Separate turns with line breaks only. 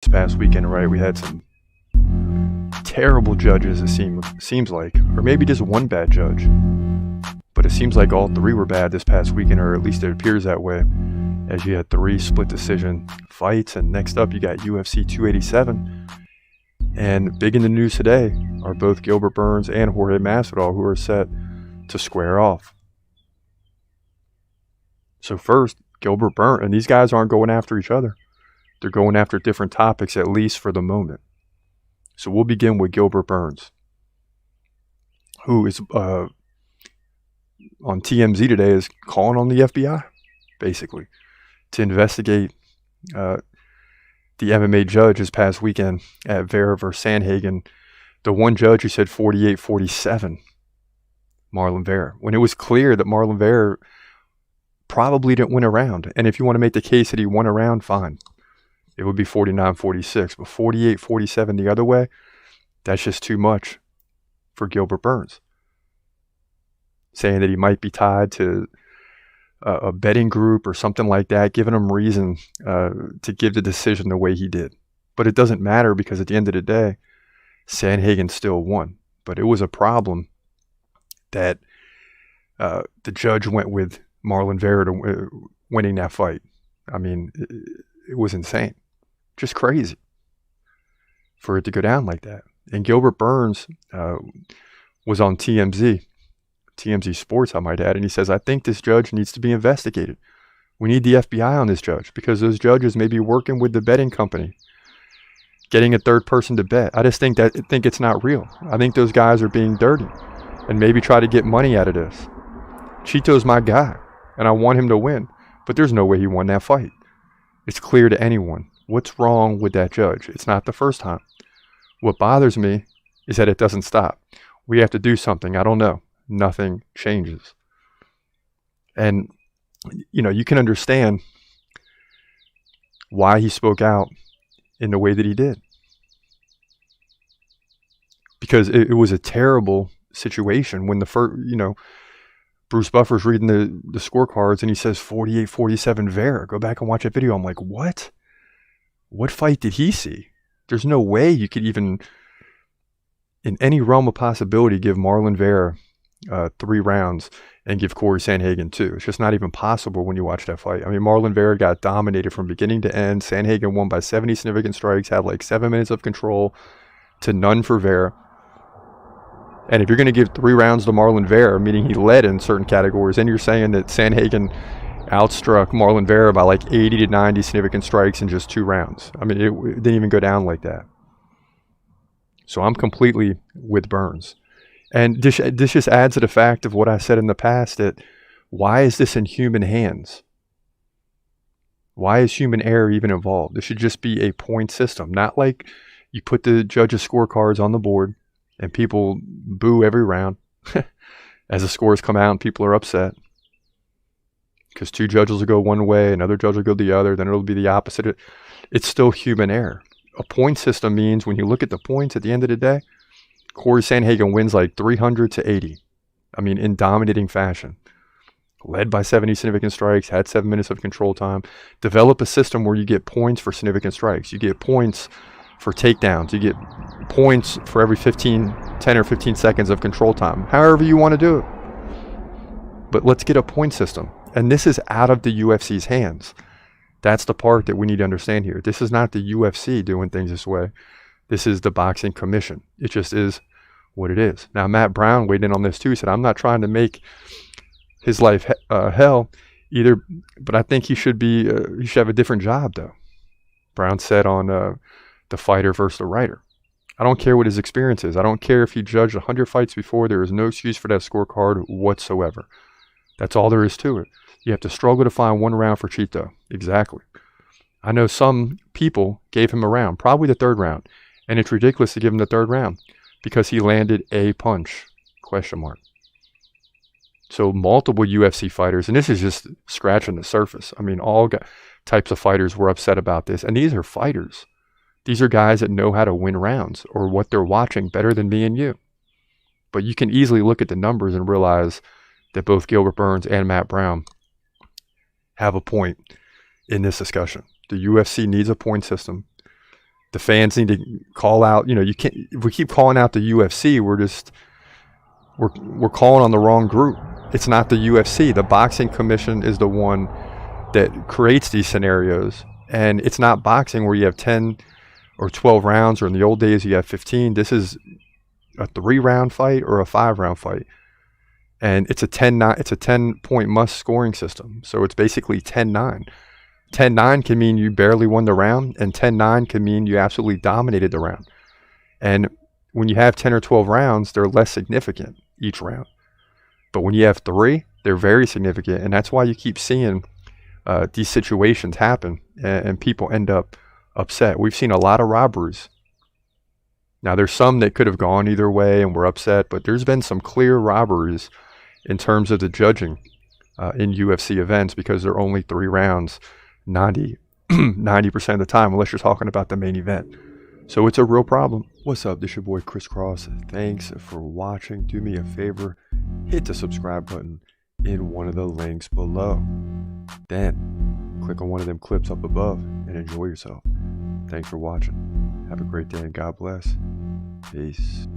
this past weekend, right? We had some terrible judges, it seems like, or maybe just one bad judge. But it seems like all three were bad this past weekend, or at least it appears that way, as you had 3 split decision fights. And next up, you got UFC 287. And big in the news today are both Gilbert Burns and Jorge Masvidal, who are set to square off. So first, Gilbert Burns, and these guys aren't going after each other. They're going after different topics, at least for the moment. So we'll begin with Gilbert Burns, who is on TMZ today is calling on the FBI, basically, to investigate the MMA judge this past weekend at Vera versus Sandhagen. The one judge who said 48-47, Marlon Vera, when it was clear that Marlon Vera probably didn't win a round. And if you want to make the case that he won a round, fine. It would be 49-46. But 48-47 the other way, that's just too much for Gilbert Burns. Saying that he might be tied to a betting group or something like that, giving him reason to give the decision the way he did. But it doesn't matter, because at the end of the day, Sandhagen still won. But it was a problem that the judge went with Marlon Vera to winning that fight. I mean, it was insane. Just crazy for it to go down like that. And Gilbert Burns was on TMZ Sports, I might add, and he says, I think this judge needs to be investigated. We need the FBI on this judge, because those judges may be working with the betting company, getting a third person to bet. I just think it's not real. I think those guys are being dirty and maybe try to get money out of this. Chito's my guy, and I want him to win, but there's no way he won that fight. It's clear to anyone. What's wrong with that judge? It's not the first time. What bothers me is that it doesn't stop. We have to do something. I don't know. Nothing changes. And, you can understand why he spoke out in the way that he did. Because it was a terrible situation when the first, Bruce Buffer's reading the scorecards and he says 48-47 Vera. Go back and watch that video. I'm like, what? What fight did he see? There's no way you could even, in any realm of possibility, give Marlon Vera 3 rounds and give Cory Sandhagen 2. It's just not even possible when you watch that fight. I mean, Marlon Vera got dominated from beginning to end. Sandhagen won by 70 significant strikes, had like 7 minutes of control to none for Vera. And if you're going to give 3 rounds to Marlon Vera, meaning he led in certain categories, then you're saying that Sandhagen outstruck Marlon Vera by like 80 to 90 significant strikes in just 2 rounds. I mean, it didn't even go down like that. So I'm completely with Burns. And this just adds to the fact of what I said in the past, that why is this in human hands? Why is human error even involved? This should just be a point system, not like you put the judges' scorecards on the board and people boo every round as the scores come out and people are upset. Because 2 judges will go one way, another judge will go the other, then it'll be the opposite. It's still human error. A point system means when you look at the points at the end of the day, Cory Sandhagen wins like 300 to 80. I mean, in dominating fashion. Led by 70 significant strikes, had 7 minutes of control time. Develop a system where you get points for significant strikes. You get points for takedowns. You get points for every 10 or 15 seconds of control time. However you want to do it. But let's get a point system. And this is out of the UFC's hands. That's the part that we need to understand here. This is not the UFC doing things this way. This is the Boxing Commission. It just is what it is. Now, Matt Brown weighed in on this too. He said, I'm not trying to make his life hell either, but I think he should have a different job though. Brown said on the fighter versus the writer. I don't care what his experience is. I don't care if he judged 100 fights before. There is no excuse for that scorecard whatsoever. That's all there is to it. You have to struggle to find 1 round for Chito. Exactly. I know some people gave him a round, probably the 3rd round, and it's ridiculous to give him the 3rd round because he landed a punch, ? So multiple UFC fighters, and this is just scratching the surface. I mean, all types of fighters were upset about this, and these are fighters. These are guys that know how to win rounds or what they're watching better than me and you. But you can easily look at the numbers and realize that both Gilbert Burns and Matt Brown have a point in this discussion. The UFC needs a point system. The fans need to call out. You can't. If we keep calling out the UFC, we're calling on the wrong group. It's not the UFC. The boxing commission is the one that creates these scenarios, and it's not boxing where you have 10 or 12 rounds, or in the old days you have 15. This is a 3-round fight or a 5-round fight, and it's a 10-point must scoring system. So it's basically 10-9. 10-9 can mean you barely won the round, and 10-9 can mean you absolutely dominated the round. And when you have 10 or 12 rounds, they're less significant each round. But when you have 3, they're very significant, and that's why you keep seeing these situations happen, and people end up upset. We've seen a lot of robberies. Now, there's some that could have gone either way and were upset, but there's been some clear robberies in terms of the judging in UFC events, because they're only 3 rounds 90% of the time, unless you're talking about the main event. So it's a real problem. What's up? This is your boy Chris Cross. Thanks for watching. Do me a favor, hit the subscribe button in one of the links below. Then click on one of them clips up above and enjoy yourself. Thanks for watching. Have a great day and God bless. Peace.